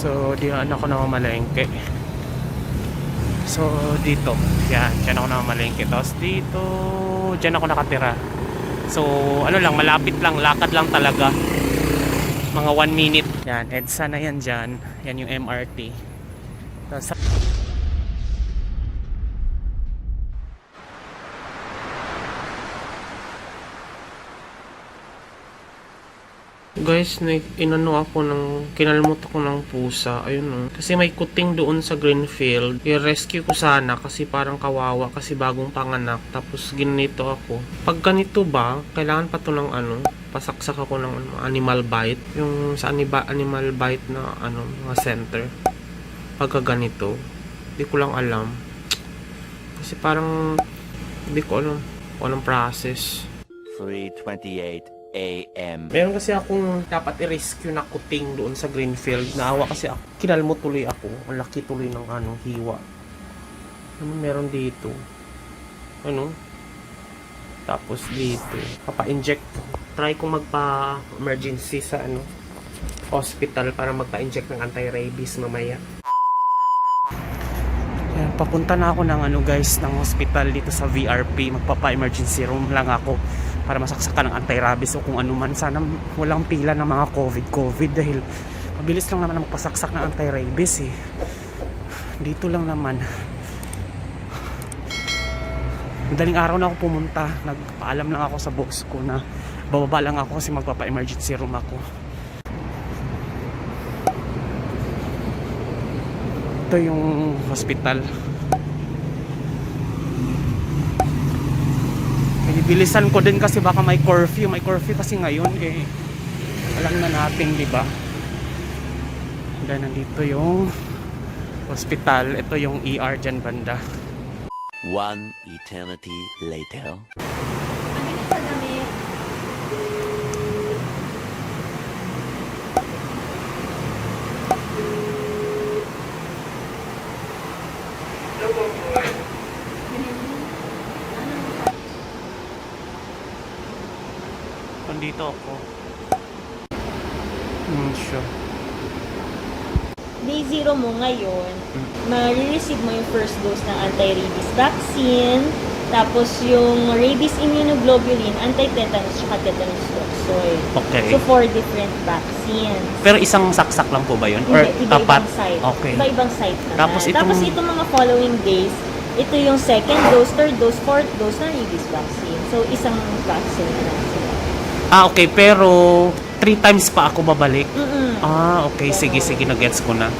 So, diyan ako namamalengke. So, dito. Yan, dyan ako namamalengke. Tapos dito, dyan ako nakatira. So, ano lang, malapit lang. Lakad lang talaga. Mga 1 minute. Yan, EDSA na yan dyan. Yan yung MRT. Tapos, guys, inano ako kinalmot ako ng pusa. Ayun o. Kasi may kuting doon sa Greenfield. I-rescue ko sana kasi parang kawawa kasi bagong panganak. Tapos ginito ako. Pag ganito ba, kailangan pa to ng pasaksak ako ng animal bite. Yung sa animal bite na mga center. Pagka ganito, hindi ko lang alam. Kasi parang hindi ko alam kung anong process. 3:28 AM. Meron kasi akong dapat i-rescue na kuting doon sa Greenfield. Naawa kasi ako. Kinalmo tuloy ako. Ang laki tuloy ng hiwa. Meron dito? Tapos dito. Papa-inject. Try kong magpa-emergency sa hospital para magpa-inject ng anti-rabies mamaya. Ayan, papunta na ako ng guys, ng hospital dito sa VRP. Magpapa-emergency room lang ako para masaksakan ng anti-rabies o kung ano man. Sana walang pila ng mga COVID dahil mabilis lang naman magpasaksak ng anti-rabies dito lang naman. Madaling araw na ako pumunta. Nagpaalam lang ako sa boss ko na bababa lang ako kasi magpapa-emergency room ako. Ito yung hospital. Bilisan ko din kasi baka may curfew. May curfew kasi ngayon alam na natin, di ba? Nandito yung hospital. Ito yung ER dyan banda. One eternity later. Nandito ako. Sure. Day 0 mo ngayon, ma-receive mo yung first dose ng anti-rabies vaccine, tapos yung rabies immunoglobulin, anti-tetanus, at tetanus toxoid. Okay. So, 4 different vaccines. Pero isang saksak lang po ba yun? Or Iba-ibang apat? site. Okay. Iba-ibang site naman. Tapos itong mga following days, ito yung second dose, third dose, fourth dose ng rabies vaccine. So, isang vaccine na lang sila. Okay. Pero 3 times pa ako babalik? Okay. So, Sige. Nag-gets ko na.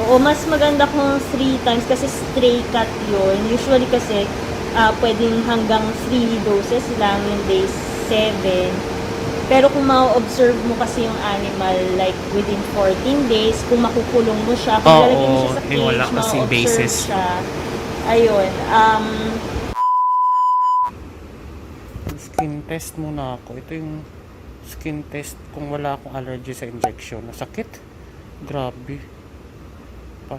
Oo, mas maganda kung 3 times kasi stray cut yun. Usually kasi, pwedeng hanggang 3 doses lang yung day 7. Pero kung ma-observe mo kasi yung animal like within 14 days, kung makukulong mo siya, kung lalagyan mo siya sa cage, wala kasing basis. siya. Ayun. Skin test muna ako. Ito yung skin test kung wala akong allergy sa injection. Nasakit? Grabe.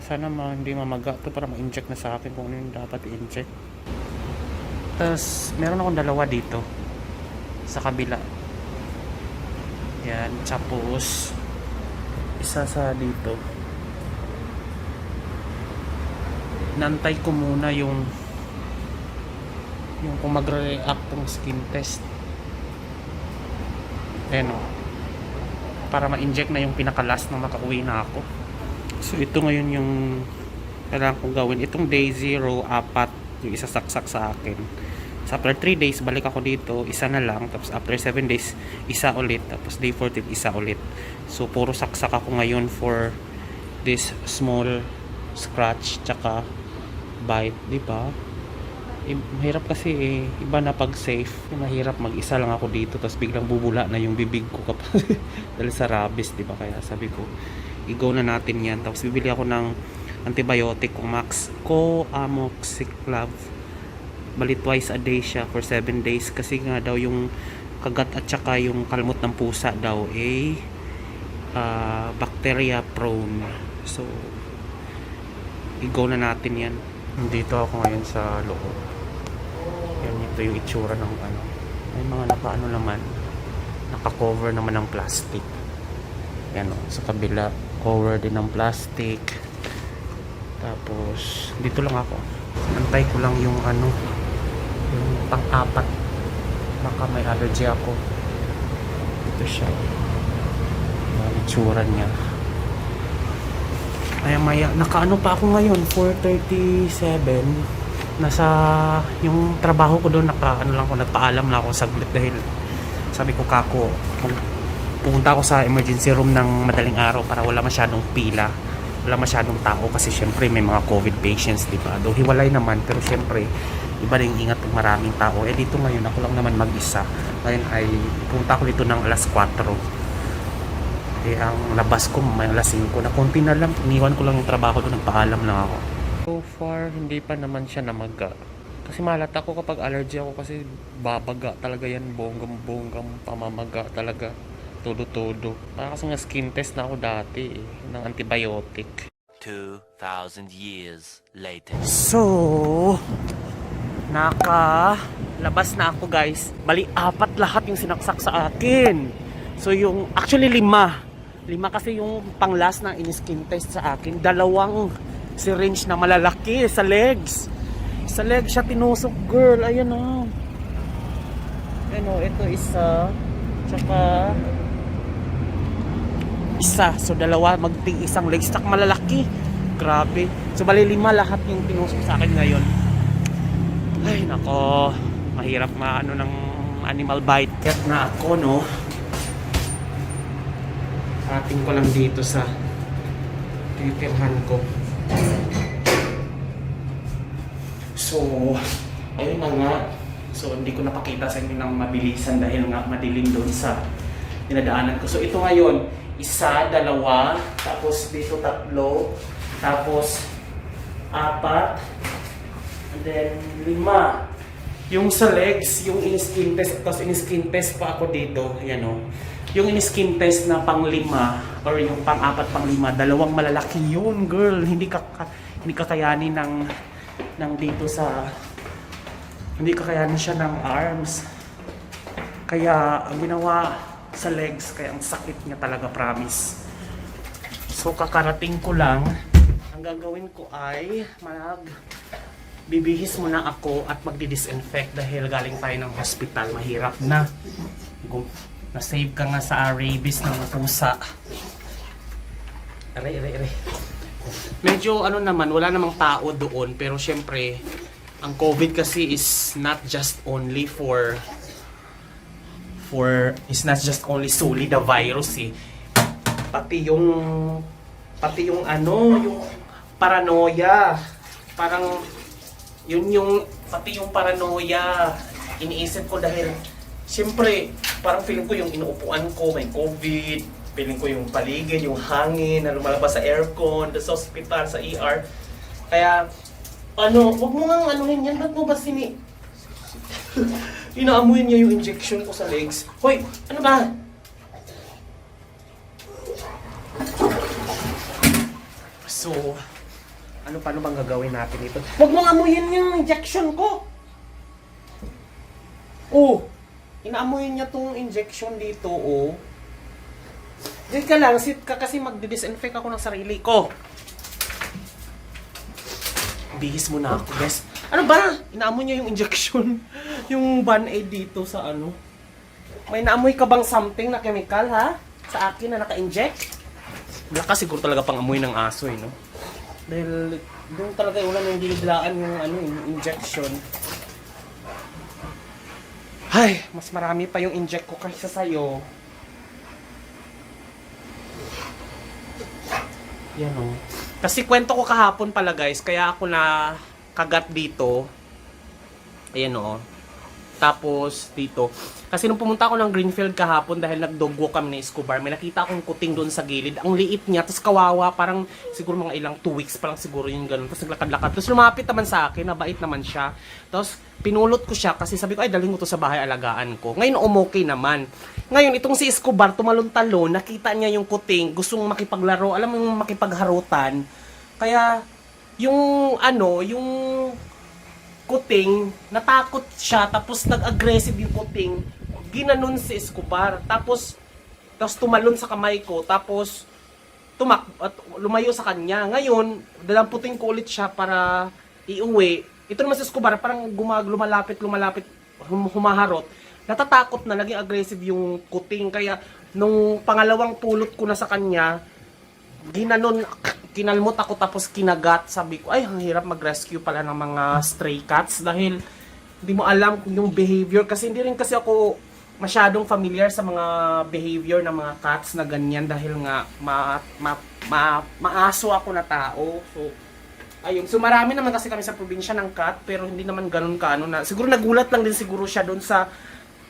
Sana hindi mamaga ito para ma-inject na sa akin kung ano yung dapat i-inject. Tapos, meron akong dalawa dito. Sa kabila. Yan. Tapos, isa sa dito. Nantay ko muna yung kung magre-react ng skin test. Ayan o. Para ma-inject na yung pinakalas na makauwi na ako. So ito ngayon yung kailangan kong gawin. Itong day 0, 4 yung isasaksak sa akin. So after 3 days balik ako dito, isa na lang. Tapos after 7 days, isa ulit. Tapos day 14, isa ulit. So puro saksak ako ngayon for this small scratch tsaka bite, diba? Mahirap kasi iba na pag safe. Mahirap mag-isa lang ako dito tapos biglang bubula na yung bibig ko kapag dahil sa rabies, diba? Kaya sabi ko i-go na natin yan. Tapos bibili ako ng antibiotic kung amoxiclav. Bali twice a day siya for 7 days kasi nga daw yung kagat at saka yung kalmot ng pusa daw bacteria prone. So i-go na natin yan. Dito ako ngayon sa loob. Yan, ito yung itsura ng may mga naka-cover naman ng plastic. Yan o, sa kabila cover din ng plastic. Tapos dito lang ako, antay ko lang yung ano, yung pang-apat, baka may allergy ako. Ito siya, yung itsura niya. Maya nakaano pa ako ngayon, 4:37. Nasa yung trabaho ko doon, naka ano lang ako, nagpaalam na ako saglit dahil sabi ko kako, pupunta ako sa emergency room ng madaling araw para wala masyadong pila, wala masyadong tao kasi syempre may mga COVID patients, di ba? Though hiwalay naman, pero syempre iba rin ingat pag maraming tao. Eh dito ngayon ako lang naman mag-isa. Ngayon ay pupunta ako dito ng alas 4. Eh ang labas ko may alas 5 na, konti na lang, iniwan ko lang yung trabaho doon, nagpaalam lang ako. So far hindi pa naman siya namaga. Kasi malata ko kapag allergy ako kasi babaga talaga yan, bonggam pamamaga talaga. Todo. Para kasi nga skin test na ako dati ng antibiotic. 2,000 years later. So, nakalabas na ako guys. Bali, 4 lahat yung sinaksak sa akin. So yung, actually 5 kasi yung pang last na in-skin test sa akin. 2 syringe na malalaki sa legs. Sa legs siya tinusok, girl. Ayan o. Ito isa. Tsaka isa. So 2 magting isang legs. Tsaka malalaki. Grabe. So bali 5 lahat yung tinusok sa akin ngayon. Ay nako. Mahirap maano ng animal bite. Cat na ako, no. Ating ko lang dito sa titirhan ko. So, ayun na nga. So, hindi ko napakita sa inyo ng mabilisan dahil nga madilim doon sa dinadaanan ko. So, ito ngayon, 1, 2, tapos dito 3, tapos 4, and then 5. Yung sa legs, yung in-skin test, tapos in-skin test pa ako dito, yan o. Yung in-skin test na pang-5 or yung pang-4, pang-5, 2 malalaki yun, girl. Hindi kakayanin ng dito sa, hindi kakayanin siya ng arms. Kaya ang ginawa sa legs, kaya ang sakit niya talaga, promise. So kakarating ko lang, ang gagawin ko ay bibihis muna ako at magdi-disinfect dahil galing tayo ng hospital. Mahirap na. Na-save ka nga sa rabies ng pusa. Aray. Medyo ano naman, wala namang tao doon, pero syempre ang COVID kasi is not just only it's not just only solely the virus eh. Pati yung paranoia. Parang pati yung paranoia iniisip ko dahil syempre parang feeling ko yung inuupuan ko may COVID, feeling ko yung paligid, yung hangin na lumalabas sa aircon, sa hospital, sa ER. Kaya, wag mo nga anuhin yan. Ba't mo ba inaamuin niya yung injection ko sa legs? Hoy, ano ba? So, paano bang gagawin natin ito? Wag mo amuyin yung injection ko! Oh! Inaamuyin niya tong injection dito, oh. Diyan ka lang, sit ka kasi magdi-disinfect ako ng sarili ko. Bihis muna ako, guys. Ano ba? Inaamoy niya yung injection. Yung Band-Aid dito sa ano. May naamoy ka bang something na chemical, ha? Sa akin na naka-inject? Wala ka siguro talaga pang amoy ng aso, no? Dahil doon talaga wala nang dinidilaan yung injection. Ay, mas marami pa yung inject ko kaysa sa'yo. Yan o. Kasi kwento ko kahapon pala guys, kaya ako na kagat dito. Ayan o. Tapos dito. Kasi nung pumunta ako ng Greenfield kahapon dahil nag-dog walk kami ni Escobar, may nakita akong kuting doon sa gilid. Ang liit niya, tapos kawawa, parang siguro mga ilang 2 weeks pa lang siguro yung ganun. Tapos naglakad-lakad. Tapos lumapit naman sa akin, nabait naman siya. Tapos pinulot ko siya kasi sabi ko, ay dalhin ko to sa bahay, alagaan ko. Ngayon umokay naman. Ngayon itong si Escobar, tumalon-talon, nakita niya yung kuting, gustong makipaglaro, alam mo yung makipagharutan. Kaya yung yung kuting, natakot siya, tapos nag-aggressive yung kuting, ginanon si Escobar, tapos tumalon sa kamay ko, tapos at lumayo sa kanya. Ngayon, dalamputin ko ulit siya para iuwi. Ito naman si Escobar, parang lumalapit, humaharot. Natatakot na, naging aggressive yung kuting. Kaya, nung pangalawang pulot ko na sa kanya, ginanon, kinalmot ako tapos kinagat. Sabi ko, ay, ang hirap mag-rescue pala ng mga stray cats. Dahil, hindi mo alam kung yung behavior. Kasi hindi rin kasi ako masyadong familiar sa mga behavior ng mga cats na ganyan dahil nga maaso ako na tao. So, ayun. So, marami naman kasi kami sa probinsya ng cat pero hindi naman ganun kaano na. Siguro nagulat lang din siguro siya doon sa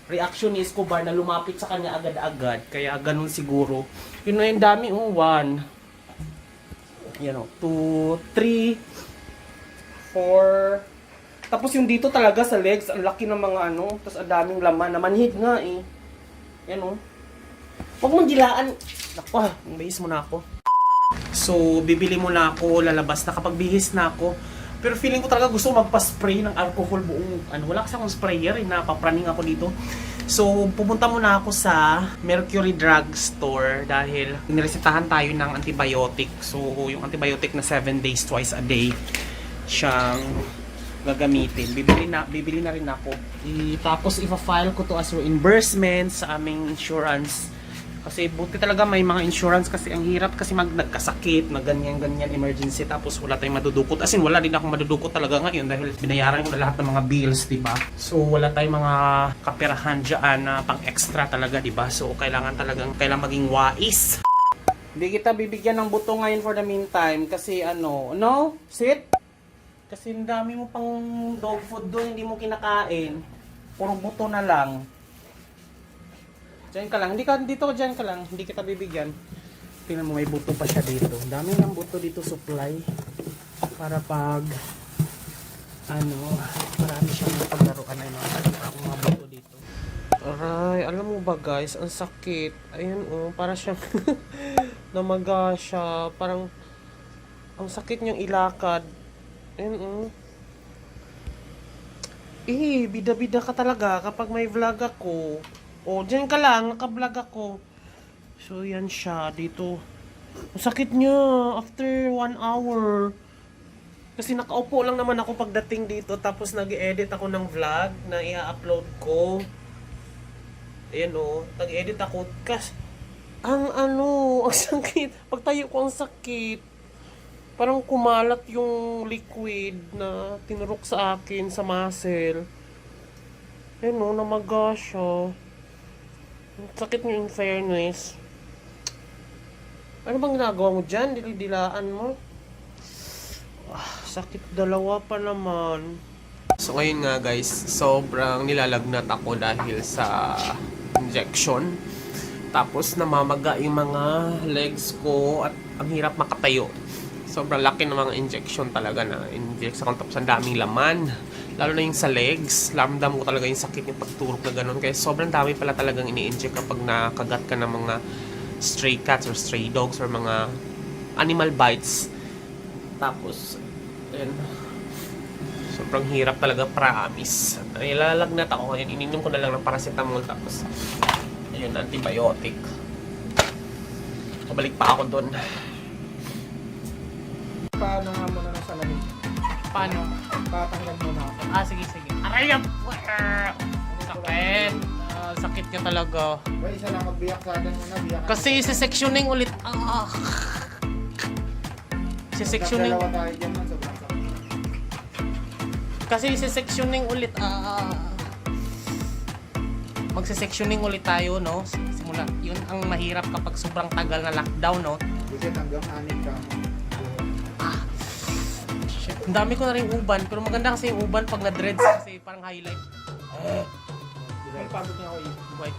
reaction ni Escobar na lumapit sa kanya agad-agad. Kaya ganun siguro. Yun na yung dami. 1, 2, 3, 4. Tapos yung dito talaga sa legs, ang laki ng mga tapos ang daming laman. Namanhid nga eh. Yan o. Huwag mong dilaan. Naku, bihis mo na ako. So, bibili muna ako, lalabas na kapag bihis na ako. Pero feeling ko talaga gusto magpa-spray ng alcohol buong, wala kasi akong sprayer eh, napapraning ako dito. So, pupunta muna ako sa Mercury Drug Store dahil niresetahan tayo ng antibiotic. So, yung antibiotic na 7 days, twice a day siyang gagamitin. Bibili na rin ako. Tapos ipa-file ko to as reimbursement sa aming insurance. Kasi buti talaga may mga insurance kasi ang hirap kasi nagkasakit, na ganyan emergency tapos wala tayong madudukot. As in wala din akong madudukot talaga ngayon dahil binayaran ko na lahat ng mga bills, 'di ba? So wala tayong mga kaperahan diyan na pang-extra talaga, 'di ba? So kailangan maging wais. Hindi kita bibigyan ng buto ngayon for the meantime kasi sit. Kasi ang dami mo pang dog food doon, hindi mo kinakain. Puro buto na lang. Diyan ka lang. Diyan ka lang. Hindi kita bibigyan. Tingnan mo, may buto pa siya dito. Ang dami ng buto dito, supply. Para pag, marami siyang paglaruan. Mga buto dito. Aray, alam mo ba guys, ang sakit. Ayun para siyang namaga siya. Parang, ang sakit niyang ilakad. Ayun bida-bida ka talaga kapag may vlog ako. Diyan ka lang, naka-vlog ako. So, yan siya. Dito. Ang sakit niya. After 1 hour. Kasi nakaupo lang naman ako pagdating dito. Tapos nag-edit ako ng vlog na i-upload ko. Ayan nag-edit ako. Kasi, ang sakit. Pagtayo ko, ang sakit. Parang kumalat yung liquid na tinurok sa akin sa muscle. Ayan namaga siya. Sakit niyo in fairness. Ano bang ginagawa mo dyan? Dilidilaan mo? Sakit dalawa pa naman. So ngayon nga guys, sobrang nilalagnat ako dahil sa injection. Tapos namamaga yung mga legs ko at ang hirap makatayo. Sobrang laki ng mga injection talaga na inject sa tapos ang daming laman. Lalo na yung sa legs, lamdam ko talaga yung sakit yung pagturok na ganun. Kaya sobrang dami pala talagang ini-inject kapag nakagat ka ng mga stray cats or stray dogs or mga animal bites. Tapos, sobrang hirap talaga, promise. Nilalagnat ako ngayon, ininom ko na lang ng paracetamol tapos, ayun, antibiotic. Pabalik pa ako doon. Paano nga muna na sa lamig? Paano? Tatanggal muna ako. Sige. Aray, sakit. Sakit niya talaga. Ba, isa lang magbiyak sa atin muna. Biyak Kasi sectioning ulit. Sectioning. Dalawa tayo dyan man, sobrang sakit. Kasi sectioning ulit. Magse-sectioning ulit tayo, no? Simula. Yun ang mahirap kapag sobrang tagal na lockdown, no? Kasi hanggang 6 ka. Ang dami ko na rin uban, pero maganda kasi yung uban pag na-dreads kasi parang highlight. Ay, pagod niya ako White.